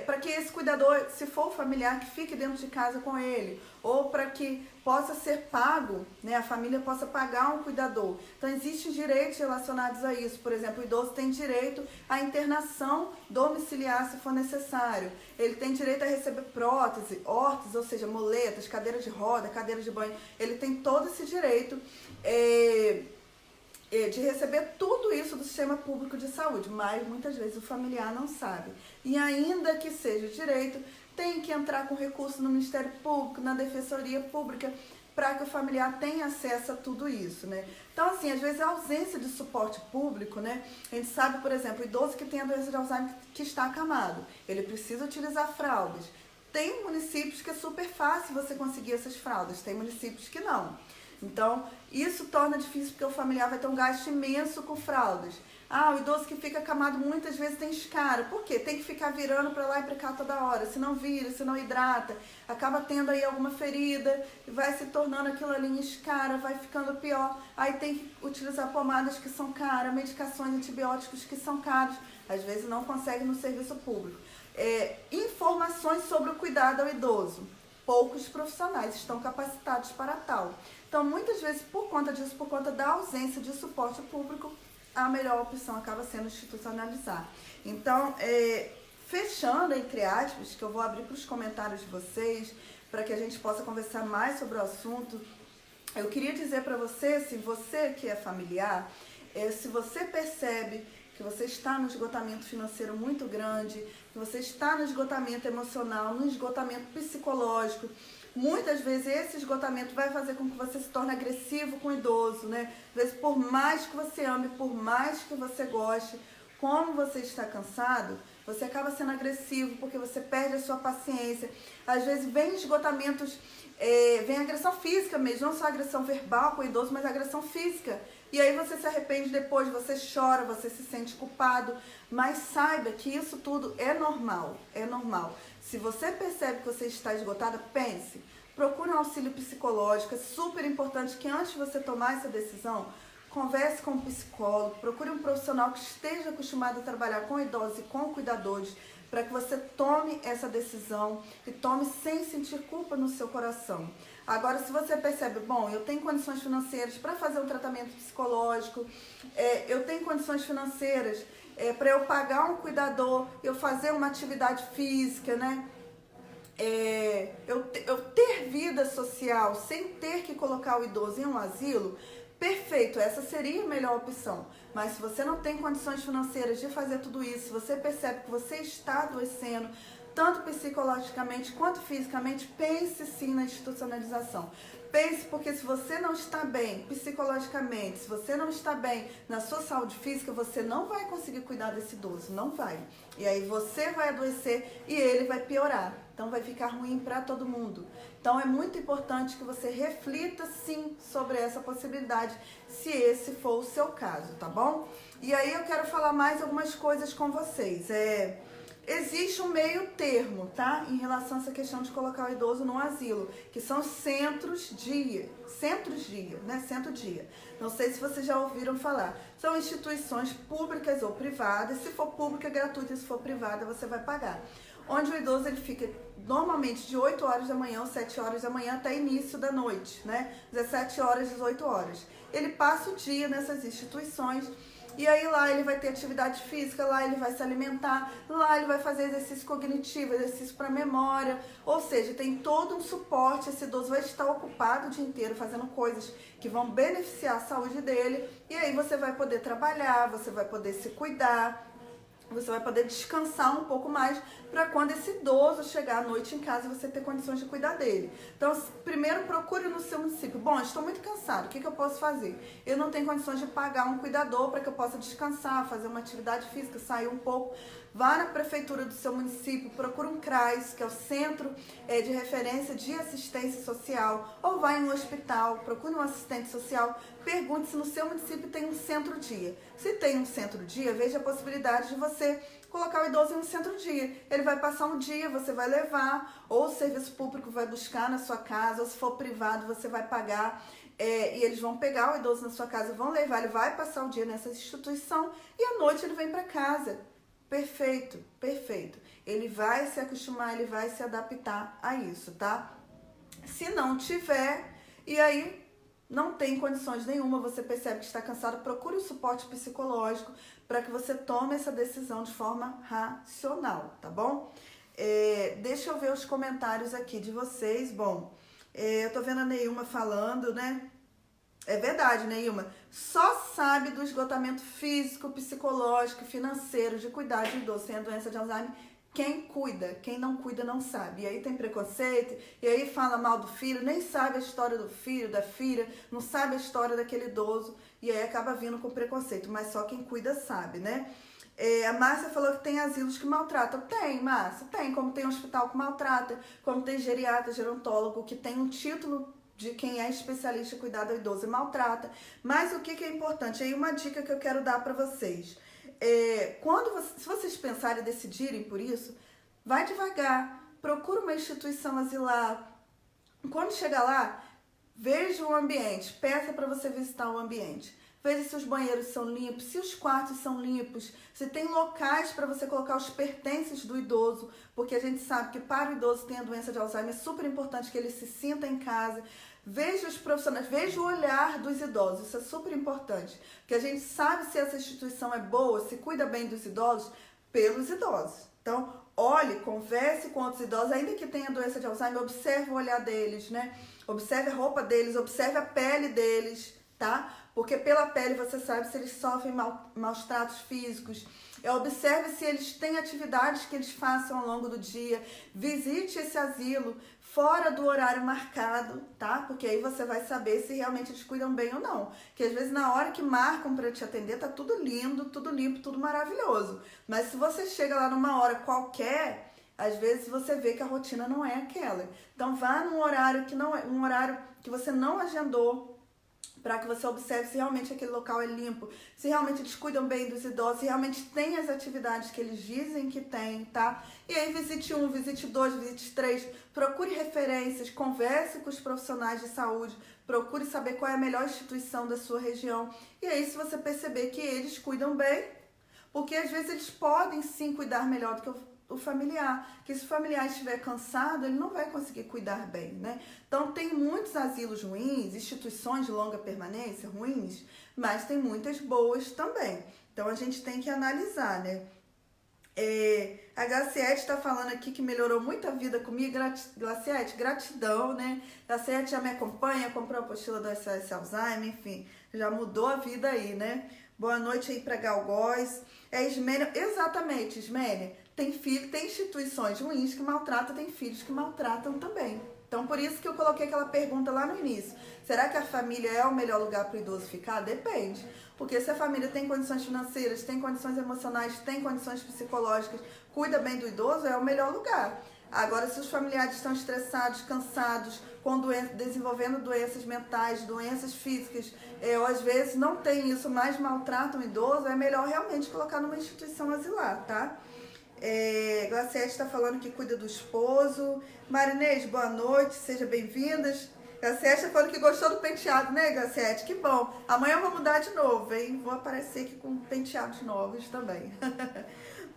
Para que esse cuidador, se for familiar, que fique dentro de casa com ele, ou para que possa ser pago, né? A família possa pagar um cuidador. Então, existem direitos relacionados a isso. Por exemplo, o idoso tem direito à internação domiciliar, se for necessário. Ele tem direito a receber prótese, órteses, ou seja, muletas, cadeiras de roda, cadeiras de banho. Ele tem todo esse direito de receber tudo isso do sistema público de saúde, mas muitas vezes o familiar não sabe. E ainda que seja direito, tem que entrar com recurso no Ministério Público, na Defensoria Pública, para que o familiar tenha acesso a tudo isso, né? Então, assim, às vezes a ausência de suporte público, né? A gente sabe, por exemplo, o idoso que tem a doença de Alzheimer que está acamado, ele precisa utilizar fraldas. Tem municípios que é super fácil você conseguir essas fraldas, tem municípios que não. Então, isso torna difícil porque o familiar vai ter um gasto imenso com fraldas. O idoso que fica acamado muitas vezes tem escara. Por quê? Tem que ficar virando para lá e para cá toda hora. Se não vira, se não hidrata, acaba tendo aí alguma ferida, vai se tornando aquilo ali em escara, vai ficando pior. Aí tem que utilizar pomadas que são caras, medicações, antibióticos que são caros. Às vezes não consegue no serviço público. Informações sobre o cuidado ao idoso. Poucos profissionais estão capacitados para tal. Então, muitas vezes, por conta disso, por conta da ausência de suporte público, a melhor opção acaba sendo institucionalizar. Então, fechando, entre aspas, que eu vou abrir para os comentários de vocês, para que a gente possa conversar mais sobre o assunto. Eu queria dizer para você, se você que é familiar, se você percebe que você está no esgotamento financeiro muito grande, que você está no esgotamento emocional, no esgotamento psicológico, muitas vezes esse esgotamento vai fazer com que você se torne agressivo com o idoso, né? Às vezes, por mais que você ame, por mais que você goste, como você está cansado, você acaba sendo agressivo porque você perde a sua paciência. Às vezes vem esgotamentos, vem agressão física mesmo, não só agressão verbal com o idoso, mas agressão física. E aí você se arrepende depois, você chora, você se sente culpado. Mas saiba que isso tudo é normal, é normal. Se você percebe que você está esgotada, pense, procure um auxílio psicológico. É super importante que antes de você tomar essa decisão, converse com um psicólogo, procure um profissional que esteja acostumado a trabalhar com idosos e com cuidadores, para que você tome essa decisão e tome sem sentir culpa no seu coração. Agora, se você percebe, bom, eu tenho condições financeiras para fazer um tratamento psicológico, eu tenho condições financeiras para eu pagar um cuidador, eu fazer uma atividade física, né? Eu ter vida social sem ter que colocar o idoso em um asilo, perfeito, essa seria a melhor opção. Mas se você não tem condições financeiras de fazer tudo isso, se você percebe que você está adoecendo, tanto psicologicamente quanto fisicamente, pense sim na institucionalização. Pense, porque se você não está bem psicologicamente, se você não está bem na sua saúde física, você não vai conseguir cuidar desse idoso, não vai. E aí você vai adoecer e ele vai piorar. Então vai ficar ruim para todo mundo. Então é muito importante que você reflita sim sobre essa possibilidade, se esse for o seu caso, tá bom? E aí eu quero falar mais algumas coisas com vocês. Existe um meio termo, tá? Em relação a essa questão de colocar o idoso no asilo, que são centros-dia, né? Centro-dia. Não sei se vocês já ouviram falar. São instituições públicas ou privadas. Se for pública, é gratuita. Se for privada, você vai pagar. Onde o idoso ele fica normalmente de 8 horas da manhã ou 7 horas da manhã até início da noite, né? 17 horas, 18 horas. Ele passa o dia nessas instituições. E aí lá ele vai ter atividade física, lá ele vai se alimentar, lá ele vai fazer exercício cognitivo, exercício para memória, ou seja, tem todo um suporte, esse idoso vai estar ocupado o dia inteiro fazendo coisas que vão beneficiar a saúde dele, e aí você vai poder trabalhar, você vai poder se cuidar, você vai poder descansar um pouco mais para quando esse idoso chegar à noite em casa você ter condições de cuidar dele. Então, primeiro procure no seu município. Bom, estou muito cansado, o que eu posso fazer? Eu não tenho condições de pagar um cuidador para que eu possa descansar, fazer uma atividade física, sair um pouco. Vá na prefeitura do seu município, procure um CRAS, que é o Centro de Referência de Assistência Social, ou vá em um hospital, procure um assistente social, pergunte se no seu município tem um centro-dia. Se tem um centro-dia, veja a possibilidade de você colocar o idoso em um centro-dia. Ele vai passar um dia, você vai levar, ou o serviço público vai buscar na sua casa, ou se for privado, você vai pagar. E eles vão pegar o idoso na sua casa, vão levar, ele vai passar o dia nessa instituição e à noite ele vem para casa. Perfeito, perfeito. Ele vai se acostumar, ele vai se adaptar a isso, tá? Se não tiver, e aí não tem condições nenhuma, você percebe que está cansado, procure um suporte psicológico para que você tome essa decisão de forma racional, tá bom? Deixa eu ver os comentários aqui de vocês. Bom, eu tô vendo a Neilma falando, né? É verdade, Neilma. Só sabe do esgotamento físico, psicológico, financeiro, de cuidar de idoso sem a doença de Alzheimer quem cuida. Quem não cuida não sabe. E aí tem preconceito, e aí fala mal do filho, nem sabe a história do filho, da filha, não sabe a história daquele idoso, e aí acaba vindo com preconceito. Mas só quem cuida sabe, né? A Márcia falou que tem asilos que maltratam. Tem, Márcia, tem. Como tem um hospital que maltrata, como tem geriatra, gerontólogo, que tem um título de quem é especialista em cuidar do idoso e maltrata. Mas o que é importante? Aí uma dica que eu quero dar para vocês. Se vocês pensarem e decidirem por isso, vai devagar, procura uma instituição asilar. Quando chegar lá, veja o ambiente, peça para você visitar o ambiente. Veja se os banheiros são limpos, se os quartos são limpos, se tem locais para você colocar os pertences do idoso, porque a gente sabe que para o idoso que tem a doença de Alzheimer é super importante que ele se sinta em casa. Veja os profissionais, veja o olhar dos idosos, isso é super importante, porque a gente sabe se essa instituição é boa, se cuida bem dos idosos, pelos idosos. Então, olhe, converse com outros idosos, ainda que tenha doença de Alzheimer, observe o olhar deles, né? Observe a roupa deles, observe a pele deles, tá? Porque pela pele você sabe se eles sofrem maus tratos físicos. Observe se eles têm atividades que eles façam ao longo do dia. Visite esse asilo fora do horário marcado, tá? Porque aí você vai saber se realmente eles cuidam bem ou não. Porque às vezes na hora que marcam para te atender tá tudo lindo, tudo limpo, tudo maravilhoso. Mas se você chega lá numa hora qualquer, às vezes você vê que a rotina não é aquela. Então vá num horário que não é um horário que você não agendou, para que você observe se realmente aquele local é limpo, se realmente eles cuidam bem dos idosos, se realmente tem as atividades que eles dizem que tem, tá? E aí visite 1, visite 2, visite 3, procure referências, converse com os profissionais de saúde, procure saber qual é a melhor instituição da sua região. E aí se você perceber que eles cuidam bem, porque às vezes eles podem sim cuidar melhor do que o familiar, que se o familiar estiver cansado, ele não vai conseguir cuidar bem, né? Então tem muitos asilos ruins, instituições de longa permanência ruins, mas tem muitas boas também. Então a gente tem que analisar, né? A Glaciete está falando aqui que melhorou muito a vida comigo. Glaciete, gratidão, né? Glaciete já me acompanha, comprou a apostila do SOS Alzheimer, enfim, já mudou a vida aí, né? Boa noite aí para Galgóis. Ismênia, exatamente, Ismênia. Tem instituições ruins que maltratam, tem filhos que maltratam também. Então, por isso que eu coloquei aquela pergunta lá no início. Será que a família é o melhor lugar para o idoso ficar? Depende. Porque se a família tem condições financeiras, tem condições emocionais, tem condições psicológicas, cuida bem do idoso, é o melhor lugar. Agora, se os familiares estão estressados, cansados, com desenvolvendo doenças mentais, doenças físicas, ou às vezes não tem isso, mas maltratam o idoso, é melhor realmente colocar numa instituição asilar, tá? Glaciete está falando que cuida do esposo. Marinês, boa noite, sejam bem-vindas. Glaciete está falando que gostou do penteado, né, Glaciete? Que bom. Amanhã eu vou mudar de novo, hein? Vou aparecer aqui com penteados novos também.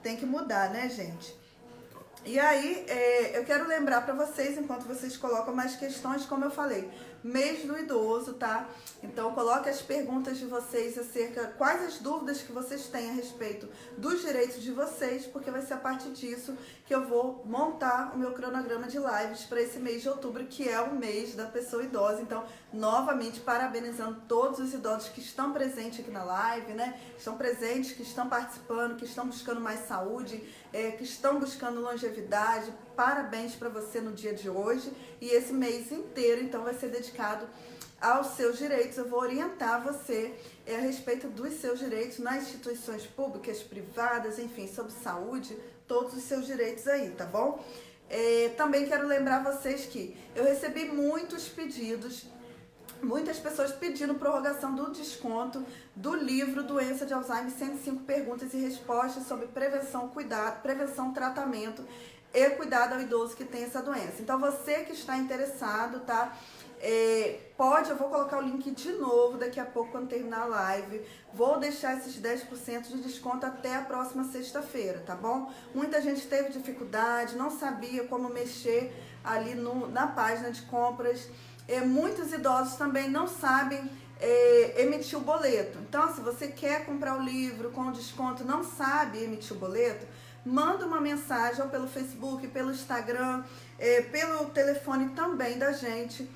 Tem que mudar, né, gente? E aí, eu quero lembrar para vocês, enquanto vocês colocam mais questões, como eu falei, mês do idoso, tá? Então, coloque as perguntas de vocês acerca, quais as dúvidas que vocês têm a respeito dos direitos de vocês, porque vai ser a partir disso que eu vou montar o meu cronograma de lives para esse mês de outubro, que é o mês da pessoa idosa. Então, novamente, parabenizando todos os idosos que estão presentes aqui na live, né? Estão presentes, que estão participando, que estão buscando mais saúde, que estão buscando longevidade. Parabéns para você no dia de hoje. E esse mês inteiro, então, vai ser dedicado aos seus direitos. Eu vou orientar você a respeito dos seus direitos nas instituições públicas, privadas, enfim, sobre saúde, todos os seus direitos aí, tá bom? Também quero lembrar vocês que eu recebi muitos pedidos, muitas pessoas pedindo prorrogação do desconto do livro Doença de Alzheimer, 105 perguntas e respostas sobre prevenção, cuidado, prevenção, tratamento e cuidado ao idoso que tem essa doença. Então, você que está interessado, tá? Eu vou colocar o link de novo daqui a pouco quando terminar a live. Vou deixar esses 10% de desconto até a próxima sexta-feira, tá bom? Muita gente teve dificuldade, não sabia como mexer ali na página de compras. Muitos idosos também não sabem emitir o boleto. Então, se você quer comprar o livro com desconto, não sabe emitir o boleto, manda uma mensagem ou pelo Facebook, pelo Instagram, pelo telefone também da gente,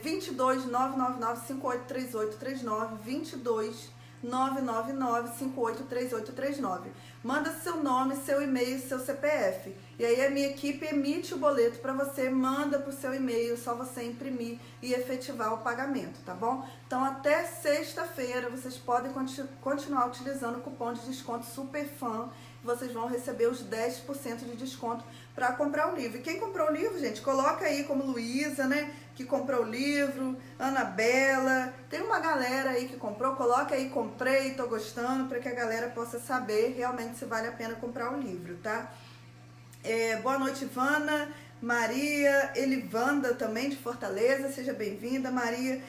22 999 583839, 22 999 583839. Manda seu nome, seu e-mail, seu CPF. E aí a minha equipe emite o boleto para você, manda para o seu e-mail, só você imprimir e efetivar o pagamento, tá bom? Então até sexta-feira vocês podem continuar utilizando o cupom de desconto SUPERFAN. Vocês vão receber os 10% de desconto para comprar o livro. E quem comprou o livro, gente, coloca aí como Luísa, né? Que comprou o livro, Anabela, tem uma galera aí que comprou, coloca aí, comprei, tô gostando, para que a galera possa saber realmente se vale a pena comprar o livro, tá? Boa noite, Ivana, Maria, Elivanda também de Fortaleza, seja bem-vinda, Maria.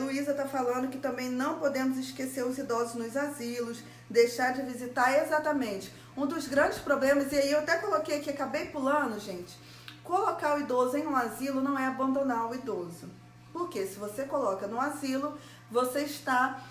Luísa tá falando que também não podemos esquecer os idosos nos asilos, deixar de visitar, exatamente. Um dos grandes problemas, e aí eu até coloquei aqui, acabei pulando, gente, colocar o idoso em um asilo não é abandonar o idoso. Porque se você coloca no asilo, você está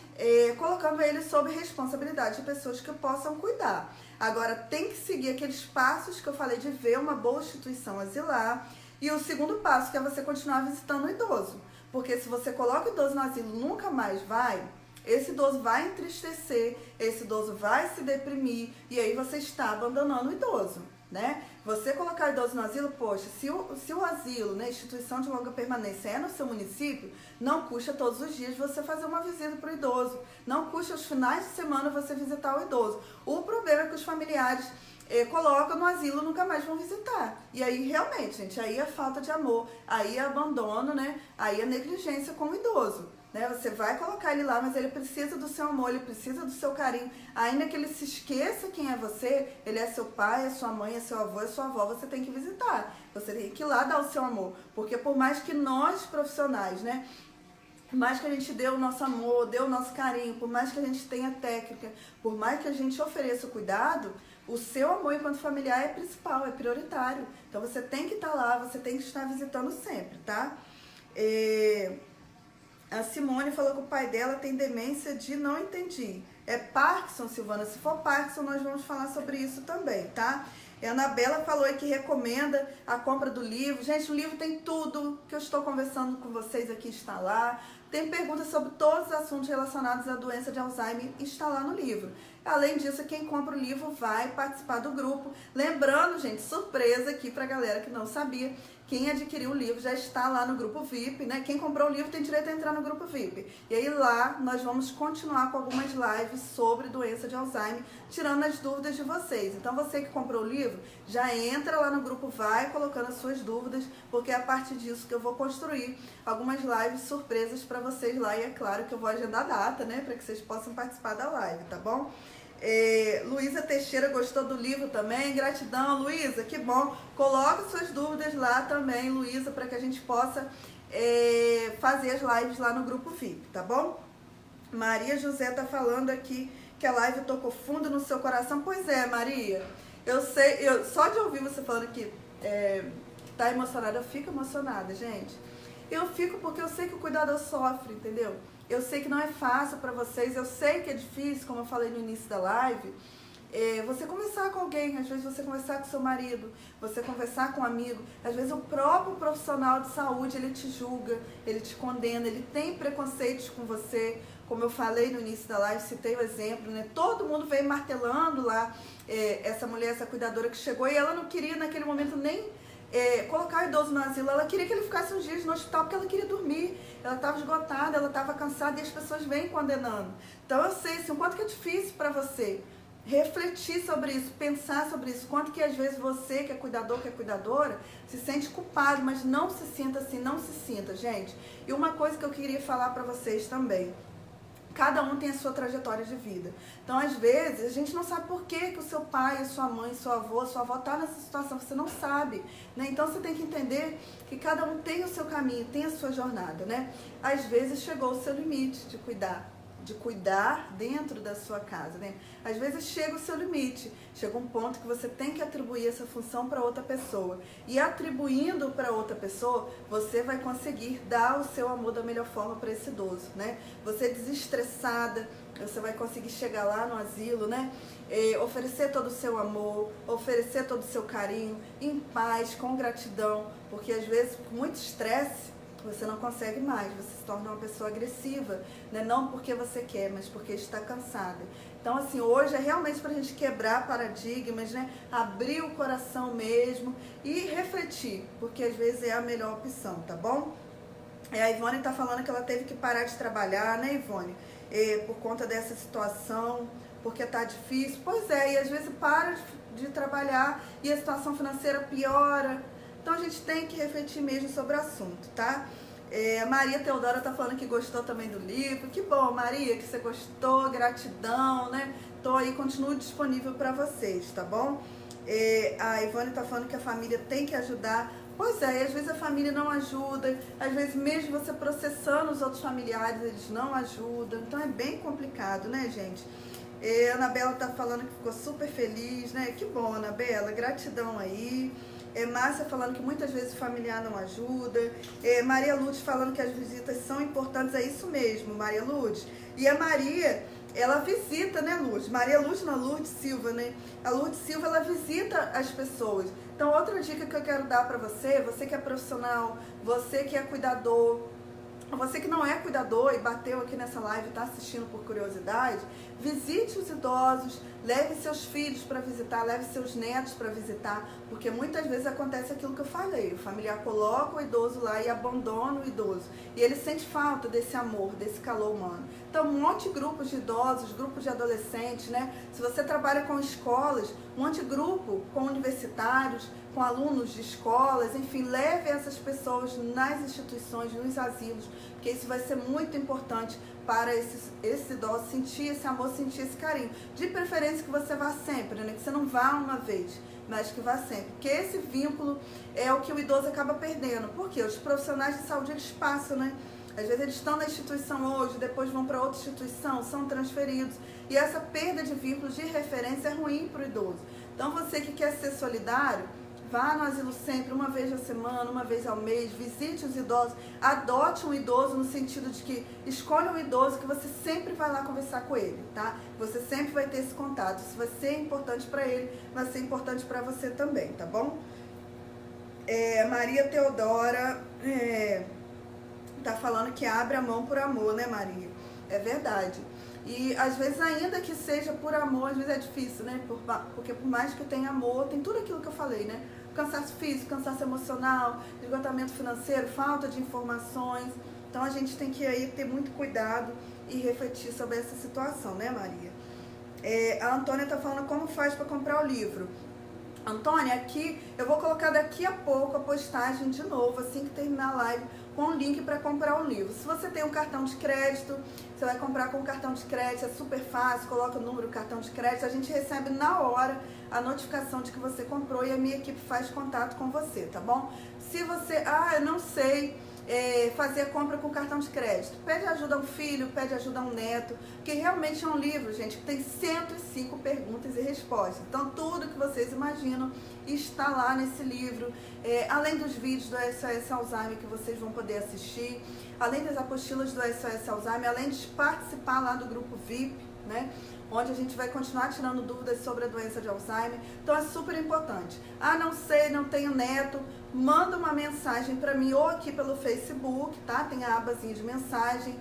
colocando ele sob responsabilidade de pessoas que possam cuidar. Agora, tem que seguir aqueles passos que eu falei de ver uma boa instituição asilar. E o segundo passo, que é você continuar visitando o idoso. Porque se você coloca o idoso no asilo e nunca mais vai, esse idoso vai entristecer, esse idoso vai se deprimir, e aí você está abandonando o idoso, né? Você colocar o idoso no asilo, poxa, se o asilo, né, instituição de longa permanência é no seu município, não custa todos os dias você fazer uma visita para o idoso, não custa os finais de semana você visitar o idoso. O problema é que os familiares colocam no asilo e nunca mais vão visitar. E aí, realmente, gente, aí é falta de amor, aí é abandono, né? Aí é negligência com o idoso. Né? Você vai colocar ele lá, mas ele precisa do seu amor, ele precisa do seu carinho. Ainda que ele se esqueça quem é você, ele é seu pai, é sua mãe, é seu avô, é sua avó, você tem que visitar. Você tem que ir lá dar o seu amor. Porque por mais que nós, profissionais, né? Por mais que a gente dê o nosso amor, dê o nosso carinho, por mais que a gente tenha técnica, por mais que a gente ofereça o cuidado, o seu amor enquanto familiar é principal, é prioritário. Então você tem que estar lá, você tem que estar visitando sempre, tá? A Simone falou que o pai dela tem demência de não entendi. É Parkinson, Silvana? Se for Parkinson, nós vamos falar sobre isso também, tá? A Anabela falou aí que recomenda a compra do livro. Gente, o livro tem tudo que eu estou conversando com vocês aqui, está lá. Tem perguntas sobre todos os assuntos relacionados à doença de Alzheimer, está lá no livro. Além disso, quem compra o livro vai participar do grupo. Lembrando, gente, surpresa aqui pra galera que não sabia, quem adquiriu o livro já está lá no grupo VIP, né? Quem comprou o livro tem direito a entrar no grupo VIP. E aí lá nós vamos continuar com algumas lives sobre doença de Alzheimer, tirando as dúvidas de vocês. Então você que comprou o livro, já entra lá no grupo, vai colocando as suas dúvidas, porque é a partir disso que eu vou construir algumas lives surpresas para vocês lá. E é claro que eu vou agendar a data, né? Para que vocês possam participar da live, tá bom? Luísa Teixeira gostou do livro também, gratidão, Luísa, que bom. Coloque suas dúvidas lá também, Luísa, para que a gente possa fazer as lives lá no grupo VIP, tá bom? Maria José tá falando aqui que a live tocou fundo no seu coração. Pois é, Maria, eu sei, só de ouvir você falando que tá emocionada, eu fico emocionada, gente. Eu fico porque eu sei que o cuidador sofre, entendeu? Eu sei que não é fácil para vocês, eu sei que é difícil, como eu falei no início da live, você conversar com alguém, às vezes você conversar com seu marido, você conversar com um amigo, às vezes o próprio profissional de saúde, ele te julga, ele te condena, ele tem preconceitos com você, como eu falei no início da live, citei o exemplo, né? Todo mundo veio martelando lá, essa mulher, essa cuidadora que chegou e ela não queria naquele momento nem colocar o idoso no asilo, ela queria que ele ficasse uns dias no hospital porque ela queria dormir, ela estava esgotada, ela estava cansada e as pessoas vêm condenando. Então eu sei assim, o quanto que é difícil para você refletir sobre isso, pensar sobre isso, quanto que às vezes você que é cuidador, que é cuidadora, se sente culpado, mas não se sinta assim, não se sinta, gente. E uma coisa que eu queria falar para vocês também, cada um tem a sua trajetória de vida. Então, às vezes, a gente não sabe por que o seu pai, a sua mãe, sua avó está nessa situação, você não sabe, né? Então, você tem que entender que cada um tem o seu caminho, tem a sua jornada, né? Às vezes, chegou o seu limite de cuidar dentro da sua casa, né? Às vezes chega o seu limite, chega um ponto que você tem que atribuir essa função para outra pessoa. E atribuindo para outra pessoa, você vai conseguir dar o seu amor da melhor forma para esse idoso, né? Você desestressada, você vai conseguir chegar lá no asilo, né? Oferecer todo o seu amor, oferecer todo o seu carinho, em paz, com gratidão, porque às vezes com muito estresse, você não consegue mais, você se torna uma pessoa agressiva, né? Não porque você quer, mas porque está cansada. Então, assim, hoje é realmente para a gente quebrar paradigmas, né? Abrir o coração mesmo e refletir, porque às vezes é a melhor opção, tá bom? A Ivone está falando que ela teve que parar de trabalhar, né, Ivone? Por conta dessa situação, porque tá difícil. Pois é, e às vezes para de trabalhar e a situação financeira piora. Então a gente tem que refletir mesmo sobre o assunto, tá? A Maria Teodora tá falando que gostou também do livro. Que bom, Maria, que você gostou, gratidão, né? Tô aí, continuo disponível para vocês, tá bom? A Ivone tá falando que a família tem que ajudar. Pois é, e às vezes a família não ajuda, às vezes mesmo você processando os outros familiares, eles não ajudam. Então é bem complicado, né, gente? A Anabela tá falando que ficou super feliz, né? Que bom, Anabela, gratidão aí. Márcia falando que muitas vezes o familiar não ajuda. Maria Lourdes falando que as visitas são importantes. É isso mesmo, Maria Lourdes. E a Maria, ela visita, né, Lourdes? Maria Lourdes não, Lourdes Silva, né? A Lourdes Silva, ela visita as pessoas. Então, outra dica que eu quero dar para você, você que é profissional, você que é cuidador, você que não é cuidador e bateu aqui nessa live e está assistindo por curiosidade, visite os idosos, leve seus filhos para visitar, leve seus netos para visitar, porque muitas vezes acontece aquilo que eu falei, o familiar coloca o idoso lá e abandona o idoso, e ele sente falta desse amor, desse calor humano. Então, um monte de grupos de idosos, grupos de adolescentes, né? Se você trabalha com escolas, um monte de grupo com universitários, com alunos de escolas, enfim, leve essas pessoas nas instituições, nos asilos, porque isso vai ser muito importante para esse idoso sentir esse amor, sentir esse carinho. De preferência que você vá sempre, né? Que você não vá uma vez, mas que vá sempre. Porque esse vínculo é o que o idoso acaba perdendo. Porque os profissionais de saúde, eles passam, né? Às vezes eles estão na instituição hoje, depois vão para outra instituição, são transferidos. E essa perda de vínculos de referência é ruim para o idoso. Então você que quer ser solidário, vá no asilo sempre, uma vez na semana, uma vez ao mês, visite os idosos, adote um idoso no sentido de que escolha um idoso que você sempre vai lá conversar com ele, tá? Você sempre vai ter esse contato, isso vai ser importante para ele, vai ser importante para você também, tá bom? Maria Teodora tá falando que abre a mão por amor, né, Maria? É verdade. E às vezes, ainda que seja por amor, às vezes é difícil, né? Porque por mais que tenha amor, tem tudo aquilo que eu falei, né? Cansaço físico, cansaço emocional, esgotamento financeiro, falta de informações. Então a gente tem que aí ter muito cuidado e refletir sobre essa situação, né, Maria? A Antônia tá falando como faz para comprar o livro. Antônia, aqui eu vou colocar daqui a pouco a postagem de novo, assim que terminar a live, com o link para comprar o livro. Se você tem um cartão de crédito, você vai comprar com o cartão de crédito, é super fácil, coloca o número do cartão de crédito, a gente recebe na hora a notificação de que você comprou e a minha equipe faz contato com você, tá bom? Se você, eu não sei fazer a compra com cartão de crédito, pede ajuda a um filho, pede ajuda a um neto, porque realmente é um livro, gente, que tem 105 perguntas e respostas. Então, tudo que vocês imaginam está lá nesse livro, além dos vídeos do SOS Alzheimer que vocês vão poder assistir, além das apostilas do SOS Alzheimer, além de participar lá do grupo VIP, né? Onde a gente vai continuar tirando dúvidas sobre a doença de Alzheimer. Então é super importante. Não sei, não tenho neto, manda uma mensagem para mim ou aqui pelo Facebook, tá? Tem a abazinha de mensagem,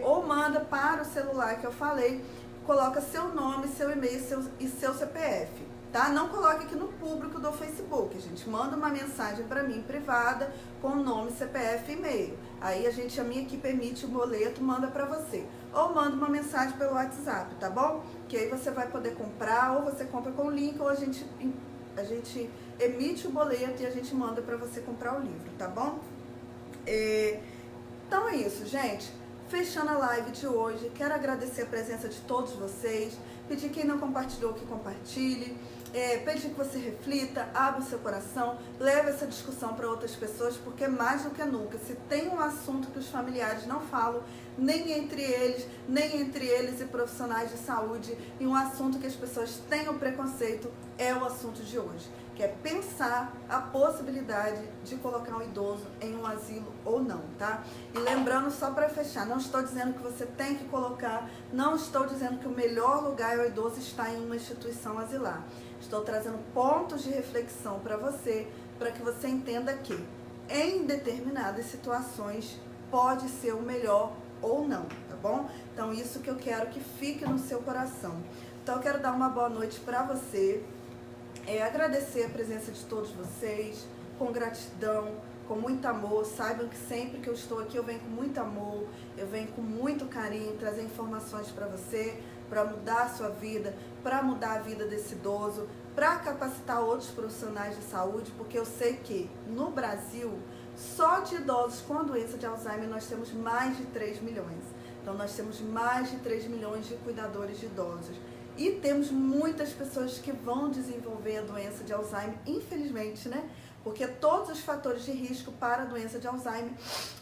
ou manda para o celular que eu falei, coloca seu nome, seu e-mail e seu CPF, tá? Não coloque aqui no público do Facebook, gente. Manda uma mensagem para mim privada com nome, CPF e e-mail. Aí a minha equipe emite o boleto, manda para você. Ou manda uma mensagem pelo WhatsApp, tá bom? Que aí você vai poder comprar, ou você compra com o link, ou a gente emite o boleto e a gente manda para você comprar o livro, tá bom? Então é isso, gente. Fechando a live de hoje, quero agradecer a presença de todos vocês, pedir quem não compartilhou que compartilhe, pedir que você reflita, abra o seu coração, leve essa discussão para outras pessoas, porque mais do que nunca, se tem um assunto que os familiares não falam, nem entre eles e profissionais de saúde, e um assunto que as pessoas têm o preconceito, é o assunto de hoje, que é pensar a possibilidade de colocar um idoso em um asilo ou não, tá? E lembrando, só para fechar, não estou dizendo que você tem que colocar, não estou dizendo que o melhor lugar ao idoso está em uma instituição asilar. Estou trazendo pontos de reflexão para você, para que você entenda que em determinadas situações pode ser o melhor ou não, tá bom? Então isso que eu quero que fique no seu coração. Então eu quero dar uma boa noite para você, agradecer a presença de todos vocês, com gratidão, com muito amor. Saibam que sempre que eu estou aqui eu venho com muito amor, eu venho com muito carinho, trazer informações para você, para mudar a sua vida, para mudar a vida desse idoso, para capacitar outros profissionais de saúde, porque eu sei que no Brasil, só de idosos com a doença de Alzheimer, nós temos mais de 3 milhões. Então, nós temos mais de 3 milhões de cuidadores de idosos. E temos muitas pessoas que vão desenvolver a doença de Alzheimer, infelizmente, né? Porque todos os fatores de risco para a doença de Alzheimer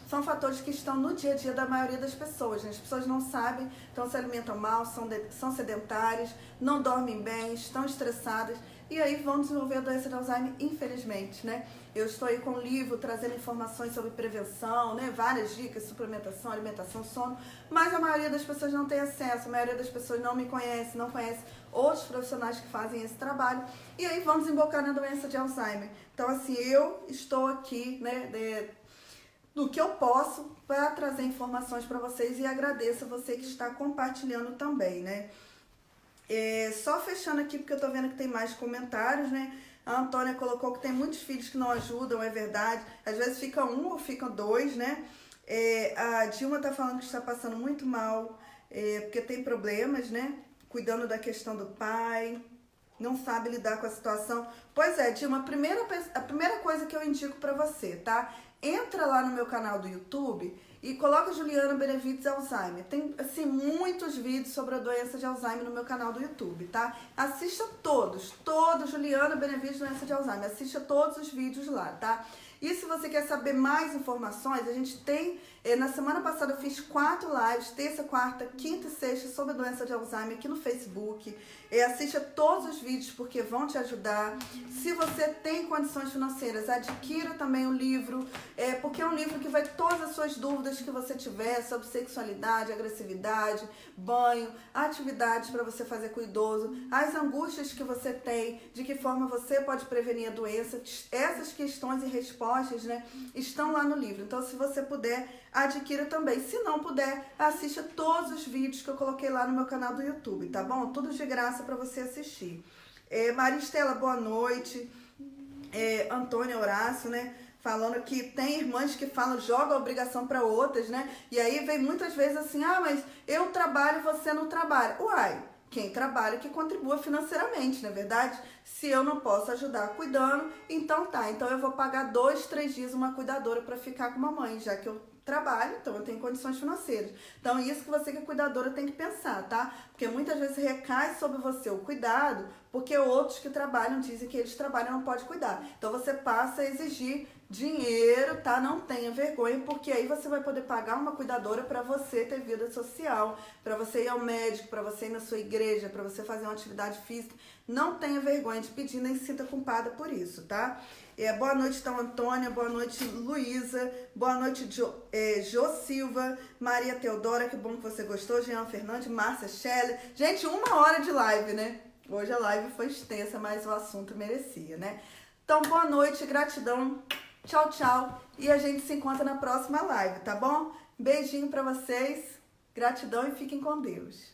são fatores que estão no dia a dia da maioria das pessoas, né? As pessoas não sabem, então se alimentam mal, são sedentárias, não dormem bem, estão estressadas. e aí vão desenvolver a doença de Alzheimer, infelizmente, né? Eu estou aí com um livro trazendo informações sobre prevenção, né? Várias dicas, suplementação, alimentação, sono, mas a maioria das pessoas não tem acesso, a maioria das pessoas não me conhece, não conhece outros profissionais que fazem esse trabalho, e aí vão desembocar na doença de Alzheimer. Então, assim, eu estou aqui, né, do que eu posso para trazer informações para vocês e agradeço a você que está compartilhando também, né? Só fechando aqui, porque eu tô vendo que tem mais comentários, né? A Antônia colocou que tem muitos filhos que não ajudam, é verdade. Às vezes fica um ou ficam dois, né? A Dilma tá falando que está passando muito mal, porque tem problemas, né? Cuidando da questão do pai, não sabe lidar com a situação. Pois é, Dilma, a primeira coisa que eu indico pra você, tá? Entra lá no meu canal do YouTube e coloca Juliana Benevides Alzheimer. Tem, assim, muitos vídeos sobre a doença de Alzheimer no meu canal do YouTube, tá? Assista todos, Juliana Benevides Doença de Alzheimer. Assista todos os vídeos lá, tá? E se você quer saber mais informações, a gente tem, na semana passada eu fiz 4 lives, terça, quarta, quinta e sexta, sobre a doença de Alzheimer aqui no Facebook. Assista todos os vídeos porque vão te ajudar. Se você tem condições financeiras, adquira também o livro, porque é um livro que vai todas as suas dúvidas que você tiver sobre sexualidade, agressividade, banho, atividades para você fazer com o idoso, as angústias que você tem, de que forma você pode prevenir a doença, essas questões e respostas, né, estão lá no livro. Então, se você puder, adquira também. Se não puder, assista todos os vídeos que eu coloquei lá no meu canal do YouTube, tá bom? Tudo de graça para você assistir. Maria Estela, boa noite. Antônia Horácio, né? Falando que tem irmãs que falam, joga a obrigação para outras, né? E aí vem muitas vezes assim, mas eu trabalho, você não trabalha. Uai, quem trabalha que contribua financeiramente, não é verdade? Se eu não posso ajudar cuidando, então tá. Então eu vou pagar 2, 3 dias uma cuidadora para ficar com uma mãe, já que eu trabalho, então eu tenho condições financeiras. Então isso que você que é cuidadora tem que pensar, tá? Porque muitas vezes recai sobre você o cuidado, porque outros que trabalham dizem que eles trabalham e não podem cuidar. Então você passa a exigir dinheiro, tá? Não tenha vergonha, porque aí você vai poder pagar uma cuidadora para você ter vida social, para você ir ao médico, para você ir na sua igreja, para você fazer uma atividade física. Não tenha vergonha de pedir, nem se sinta culpada por isso, tá? Boa noite, então, Antônia. Boa noite, Luísa. Boa noite, Jô Silva. Maria Teodora, que bom que você gostou. Jean Fernandes, Márcia Scheller. Gente, 1 hora de live, né? Hoje a live foi extensa, mas o assunto merecia, né? Então, boa noite, gratidão. Tchau, tchau. E a gente se encontra na próxima live, tá bom? Beijinho pra vocês. Gratidão e fiquem com Deus.